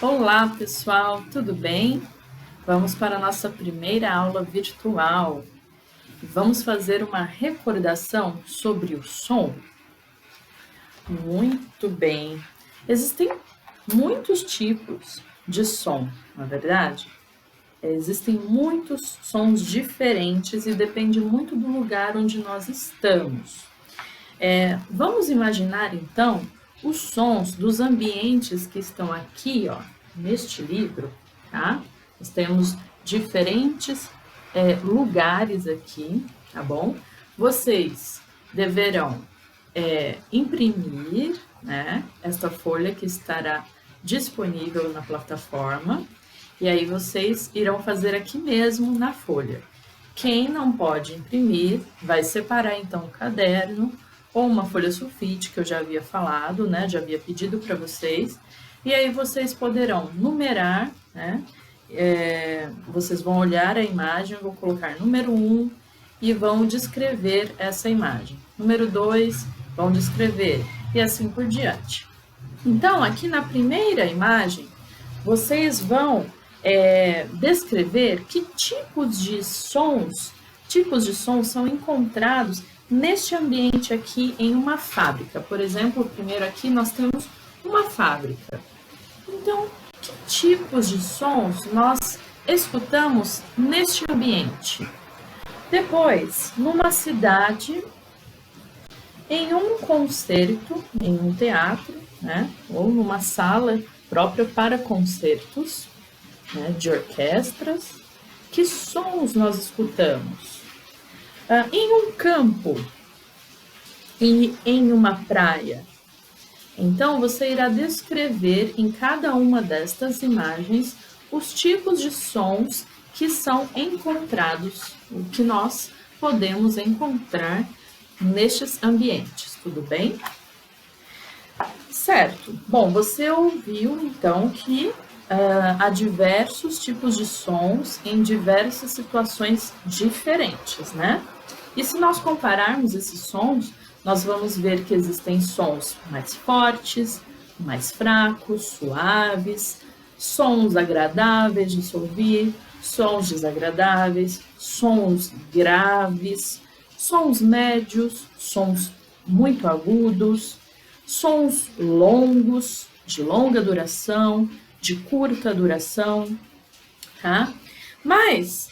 Olá, pessoal, tudo bem? Vamos para a nossa primeira aula virtual. Vamos fazer uma recordação sobre o som? Muito bem. Existem muitos tipos de som, não é verdade? Existem muitos sons diferentes e depende muito do lugar onde nós estamos. Vamos imaginar, então, os sons dos ambientes que estão aqui, ó, neste livro, tá? Nós temos diferentes lugares aqui, tá bom? Vocês deverão imprimir, né, esta folha que estará disponível na plataforma, e aí vocês irão fazer aqui mesmo na folha. Quem não pode imprimir, vai separar então o caderno ou uma folha sulfite, que eu já havia falado, né? Já havia pedido para vocês. E aí vocês poderão numerar, né? Vocês vão olhar a imagem, vou colocar número 1 e vão descrever essa imagem. Número 2, vão descrever e assim por diante. Então, aqui na primeira imagem, vocês vão descrever que tipos de sons são encontrados neste ambiente aqui em uma fábrica. Por exemplo, primeiro aqui nós temos uma fábrica. Então, que tipos de sons nós escutamos neste ambiente? Depois, numa cidade, em um concerto, em um teatro, né, ou numa sala própria para concertos, né, de orquestras, que sons nós escutamos? Em um campo e em uma praia. Então, você irá descrever em cada uma destas imagens os tipos de sons que são encontrados, o que nós podemos encontrar nestes ambientes, tudo bem? Certo. Bom, você ouviu então que há diversos tipos de sons em diversas situações diferentes, né? E se nós compararmos esses sons, nós vamos ver que existem sons mais fortes, mais fracos, suaves, sons agradáveis de se ouvir, sons desagradáveis, sons graves, sons médios, sons muito agudos, sons longos, de longa duração, de curta duração, tá? Mas,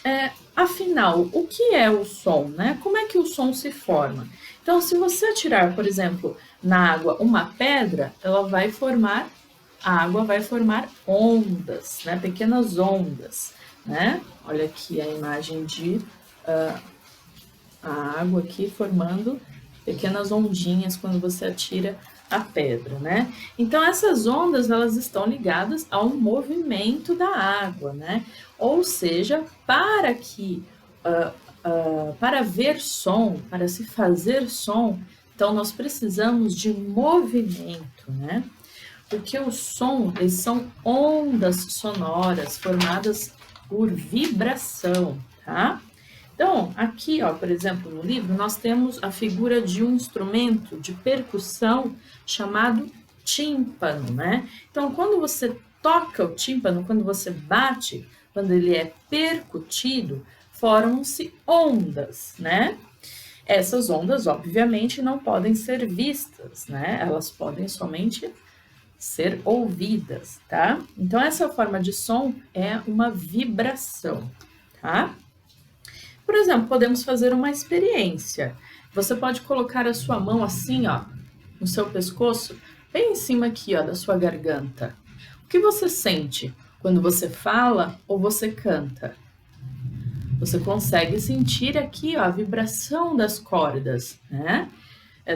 afinal, o que é o som, né? Como é que o som se forma? Então, se você atirar, por exemplo, na água uma pedra, a água vai formar ondas, né? Pequenas ondas, né? Olha aqui a imagem de a água aqui formando pequenas ondinhas quando você atira a pedra, né? Então essas ondas elas estão ligadas ao movimento da água, né? Ou seja, para ver som, para se fazer som, então nós precisamos de movimento, né? Porque o som, eles são ondas sonoras formadas por vibração, tá? Então, aqui, ó, por exemplo, no livro, nós temos a figura de um instrumento de percussão chamado tímpano, né? Então, quando você toca o tímpano, quando você bate, quando ele é percutido, formam-se ondas, né? Essas ondas, obviamente, não podem ser vistas, né? Elas podem somente ser ouvidas, tá? Então, essa forma de som é uma vibração, tá? Por exemplo, podemos fazer uma experiência. Você pode colocar a sua mão assim, ó, no seu pescoço, bem em cima aqui, ó, da sua garganta. O que você sente quando você fala ou você canta? Você consegue sentir aqui, ó, a vibração das cordas, né?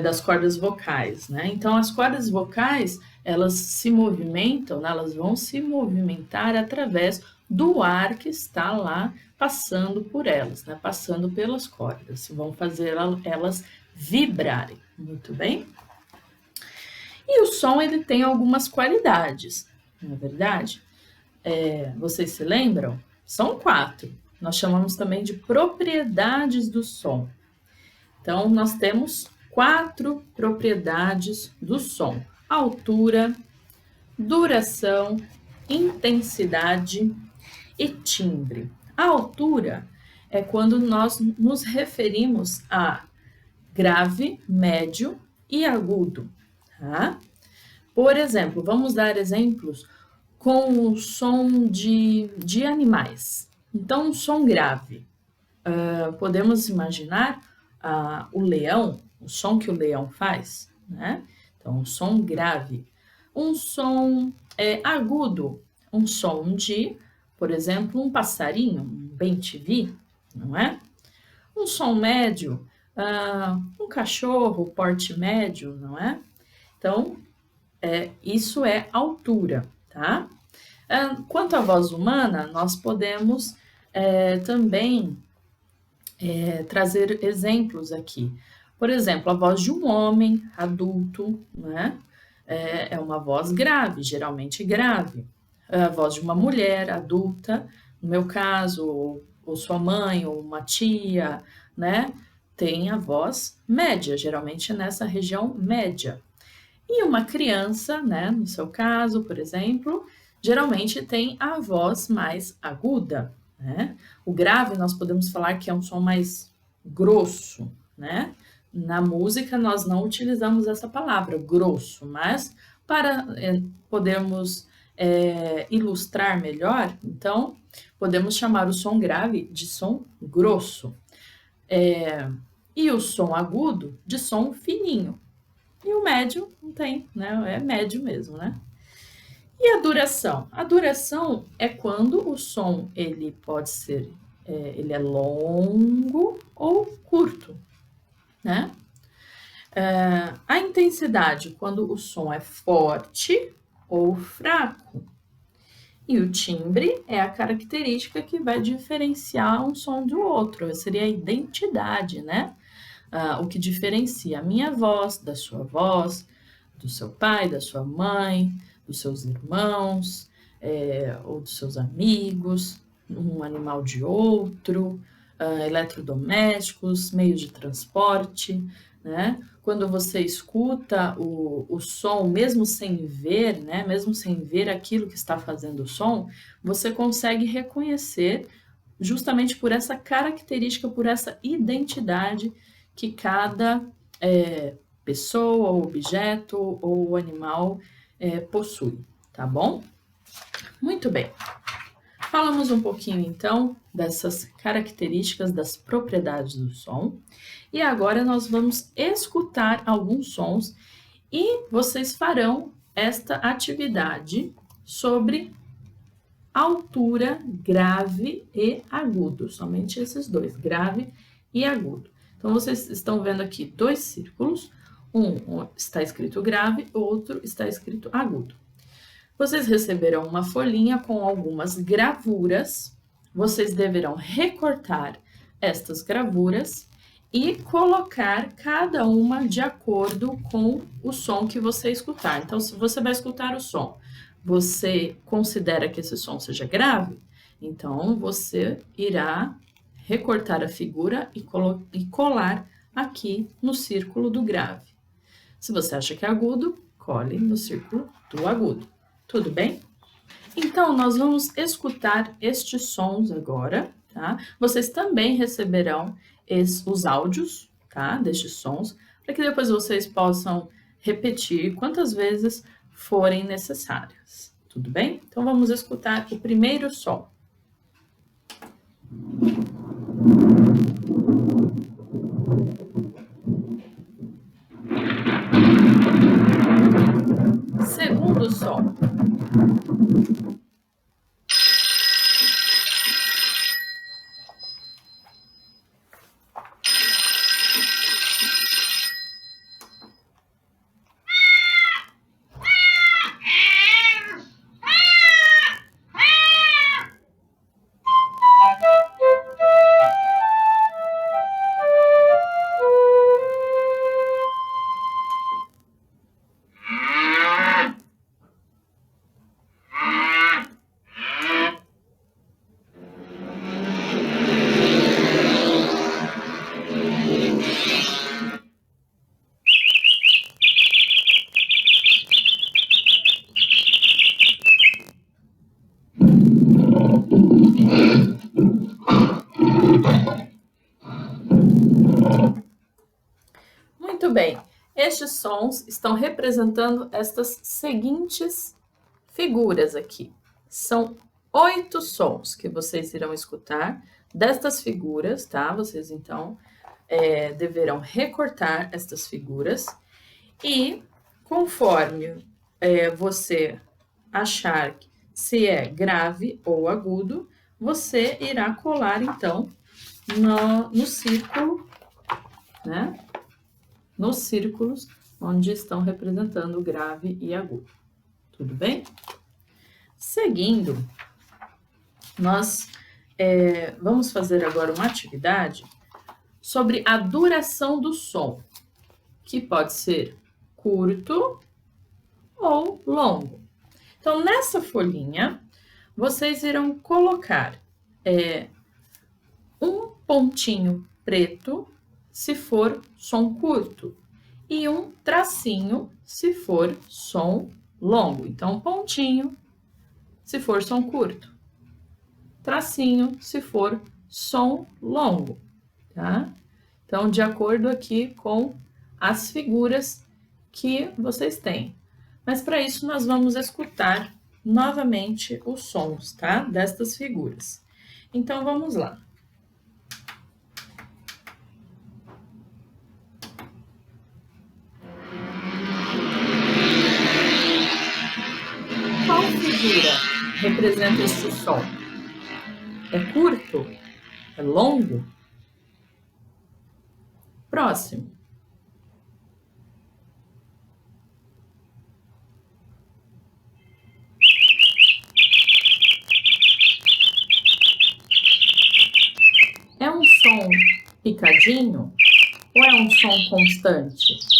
Das cordas vocais, né? Então, as cordas vocais, elas se movimentam, né? Elas vão se movimentar através do ar que está lá passando por elas, né? Passando pelas cordas, vão fazer elas vibrarem, muito bem? E o som, ele tem algumas qualidades, não é verdade? Vocês se lembram? São 4. Nós chamamos também de propriedades do som. Então, nós temos 4 propriedades do som: altura, duração, intensidade e timbre. A altura é quando nós nos referimos a grave, médio e agudo, tá? Por exemplo, vamos dar exemplos com o som de animais. Então, um som grave. Podemos imaginar o leão, o som que o leão faz, né? Então, um som grave. Um som agudo, um som de, por exemplo, um passarinho, um bem-te-vi, não é? Um som médio, um cachorro, porte médio, não é? Então, isso é altura, tá? Quanto à voz humana, nós podemos também trazer exemplos aqui. Por exemplo, a voz de um homem adulto, né? É uma voz grave, geralmente grave. A voz de uma mulher adulta, no meu caso, ou sua mãe, ou uma tia, né? Tem a voz média, geralmente nessa região média. E uma criança, né? No seu caso, por exemplo, geralmente tem a voz mais aguda, né? O grave nós podemos falar que é um som mais grosso, né? Na música nós não utilizamos essa palavra, grosso, mas para podermos ilustrar melhor, então podemos chamar o som grave de som grosso e o som agudo de som fininho. E o médio não tem, né? É médio mesmo, né? E a duração? A duração é quando o som ele pode ser, ele é longo ou curto, né? A intensidade, quando o som é forte ou fraco. E o timbre é a característica que vai diferenciar um som do outro, seria a identidade, né? O que diferencia a minha voz da sua voz, do seu pai, da sua mãe, dos seus irmãos, ou dos seus amigos, um animal de outro, eletrodomésticos, meios de transporte, né? Quando você escuta o som, mesmo sem ver, né? Mesmo sem ver aquilo que está fazendo o som, você consegue reconhecer justamente por essa característica, por essa identidade que cada pessoa, ou objeto ou animal possui, tá bom? Muito bem. Falamos um pouquinho então dessas características, das propriedades do som, e agora nós vamos escutar alguns sons e vocês farão esta atividade sobre altura, grave e agudo, somente esses dois, grave e agudo. Então, vocês estão vendo aqui dois círculos, um está escrito grave, o outro está escrito agudo. Vocês receberão uma folhinha com algumas gravuras, vocês deverão recortar estas gravuras e colocar cada uma de acordo com o som que você escutar. Então, se você vai escutar o som, você considera que esse som seja grave, então você irá recortar a figura e colar aqui no círculo do grave. Se você acha que é agudo, cole no círculo do agudo. Tudo bem? Então, nós vamos escutar estes sons agora, tá? Vocês também receberão os áudios, tá? Destes sons, para que depois vocês possam repetir quantas vezes forem necessárias. Tudo bem? Então, vamos escutar o primeiro som. Segundo som. sons estão representando estas seguintes figuras aqui. São 8 sons que vocês irão escutar destas figuras, tá? Vocês, então, deverão recortar estas figuras e, conforme você achar se é grave ou agudo, você irá colar, então, no círculo, né? Nos círculos onde estão representando o grave e agudo. Tudo bem? Seguindo, nós vamos fazer agora uma atividade sobre a duração do som, que pode ser curto ou longo. Então, nessa folhinha, vocês irão colocar um pontinho preto se for som curto e um tracinho se for som longo. Então, pontinho se for som curto, tracinho se for som longo, tá? Então, de acordo aqui com as figuras que vocês têm. Mas para isso nós vamos escutar novamente os sons, tá? Destas figuras. Então, vamos lá. Qual figura representa este som? É curto? É longo? Próximo. É um som picadinho ou é um som constante?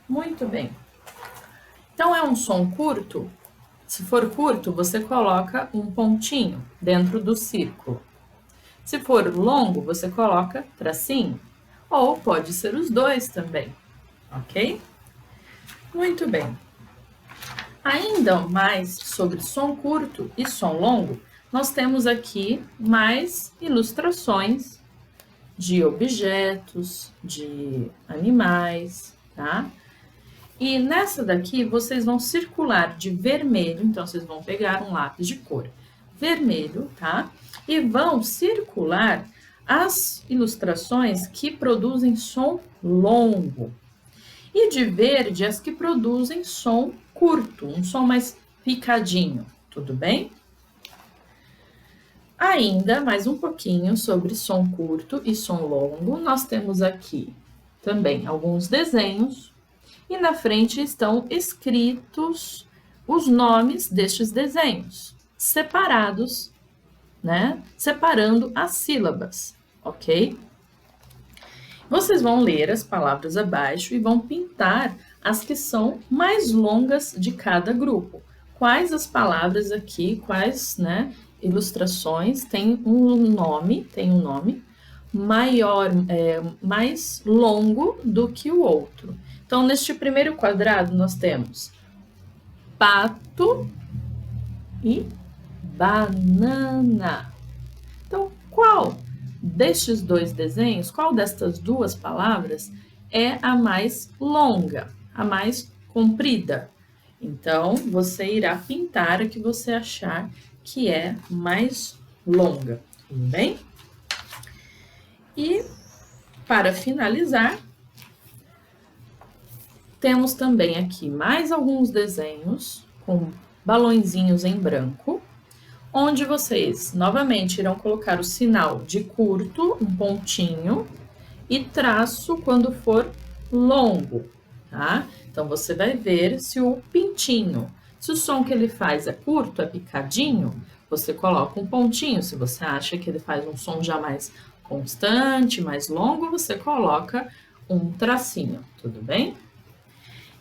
Muito bem. Então, é um som curto? Se for curto, você coloca um pontinho dentro do círculo. Se for longo, você coloca tracinho. Ou pode ser os dois também, ok? Muito bem. Ainda mais sobre som curto e som longo, nós temos aqui mais ilustrações de objetos, de animais, tá? E nessa daqui, vocês vão circular de vermelho, então vocês vão pegar um lápis de cor vermelho, tá? E vão circular as ilustrações que produzem som longo. E de verde, as que produzem som curto, um som mais picadinho, tudo bem? Ainda mais um pouquinho sobre som curto e som longo, nós temos aqui também alguns desenhos. E na frente estão escritos os nomes destes desenhos, separados, né? Separando as sílabas, ok? Vocês vão ler as palavras abaixo e vão pintar as que são mais longas de cada grupo. Quais as palavras aqui, quais, né, ilustrações têm um nome maior, mais longo do que o outro. Então, neste primeiro quadrado, nós temos pato e banana. Então, qual destes dois desenhos, qual destas duas palavras é a mais longa, a mais comprida? Então, você irá pintar a que você achar que é mais longa, tudo bem? E Para finalizar, temos também aqui mais alguns desenhos com balõezinhos em branco, onde vocês novamente irão colocar o sinal de curto, um pontinho, e traço quando for longo, tá? Então, você vai ver se o pintinho, se o som que ele faz é curto, é picadinho, você coloca um pontinho. Se você acha que ele faz um som já mais constante, mais longo, você coloca um tracinho, tudo bem?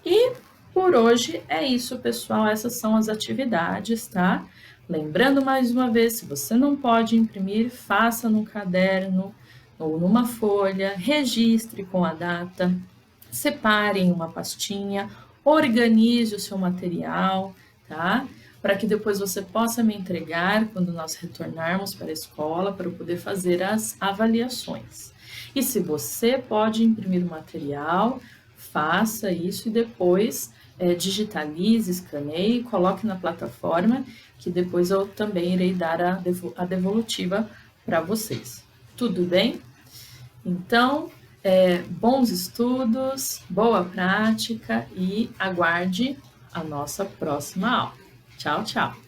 E por hoje é isso, pessoal. Essas são as atividades, tá? Lembrando mais uma vez, se você não pode imprimir, faça no caderno ou numa folha, registre com a data, separe em uma pastinha, organize o seu material, tá? Para que depois você possa me entregar quando nós retornarmos para a escola, para eu poder fazer as avaliações. E se você pode imprimir o material, faça isso e depois digitalize, escaneie, coloque na plataforma, que depois eu também irei dar a devolutiva para vocês. Tudo bem? Então, bons estudos, boa prática e aguarde a nossa próxima aula. Tchau, tchau!